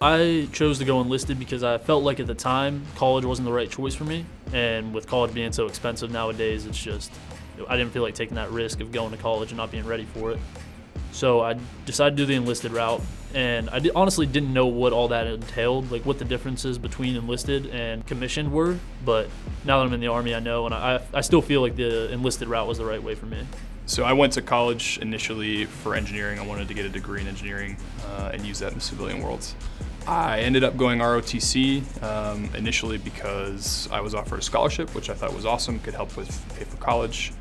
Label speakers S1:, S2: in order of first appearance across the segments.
S1: I chose to go enlisted because I felt like at the time college wasn't the right choice for me, and with college being so expensive nowadays, it's just I didn't feel like taking that risk of going to college and not being ready for it. So I decided to do the enlisted route, and I honestly didn't know what all that entailed, like what the differences between enlisted and commissioned were. But now that I'm in the Army, I know, and I still feel like the enlisted route was the right way for me.
S2: So I went to college initially for engineering. I wanted to get a degree in engineering and use that in the civilian world. I ended up going ROTC initially because I was offered a scholarship, which I thought was awesome, could help with pay for college.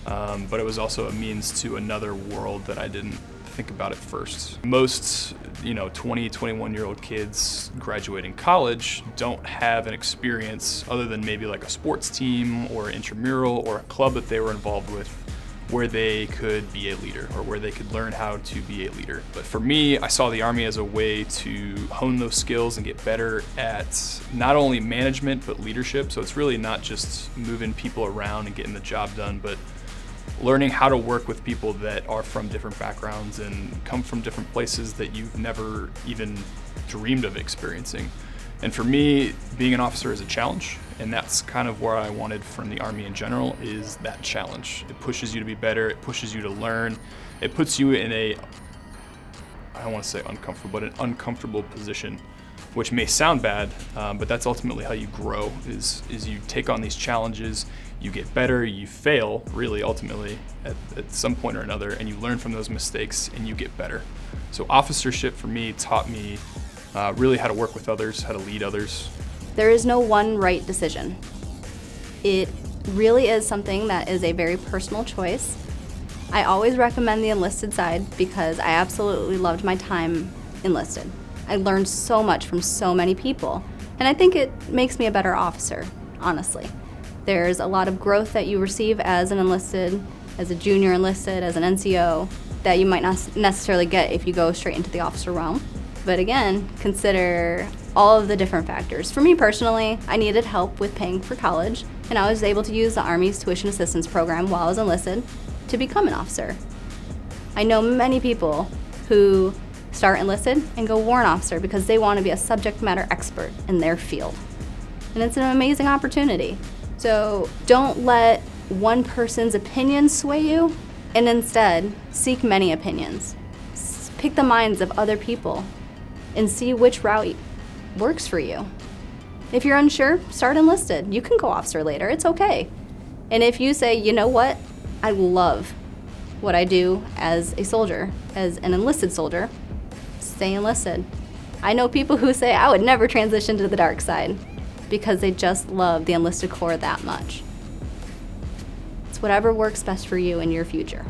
S2: But it was also a means to another world that I didn't think about at first. Most, 20, 21-year-old kids graduating college don't have an experience other than maybe like a sports team or an intramural or a club that they were involved with where they could be a leader or where they could learn how to be a leader. But for me, I saw the Army as a way to hone those skills and get better at not only management, but leadership. So it's really not just moving people around and getting the job done, but learning how to work with people that are from different backgrounds and come from different places that you've never even dreamed of experiencing. And for me, being an officer is a challenge, and that's kind of where I wanted from the Army in general, is that challenge. It pushes you to be better, it pushes you to learn, it puts you in I don't want to say uncomfortable, but an uncomfortable position, which may sound bad, but that's ultimately how you grow, is you take on these challenges, you get better, you fail, really, ultimately, at some point or another, and you learn from those mistakes, and you get better. So officership, for me, taught me really how to work with others, how to lead others.
S3: There is no one right decision. It really is something that is a very personal choice. I always recommend the enlisted side because I absolutely loved my time enlisted. I learned so much from so many people, and I think it makes me a better officer, honestly. There's a lot of growth that you receive as an enlisted, as a junior enlisted, as an NCO, that you might not necessarily get if you go straight into the officer realm. But again, consider all of the different factors. For me personally, I needed help with paying for college, and I was able to use the Army's tuition assistance program while I was enlisted to become an officer. I know many people who start enlisted and go warrant officer because they want to be a subject matter expert in their field. And it's an amazing opportunity. So don't let one person's opinion sway you, and instead seek many opinions. Pick the minds of other people and see which route works for you. If you're unsure, start enlisted. You can go officer later, it's okay. And if you say, you know what, I love what I do as a soldier, as an enlisted soldier, stay enlisted. I know people who say, I would never transition to the dark side because they just love the enlisted corps that much. It's whatever works best for you in your future.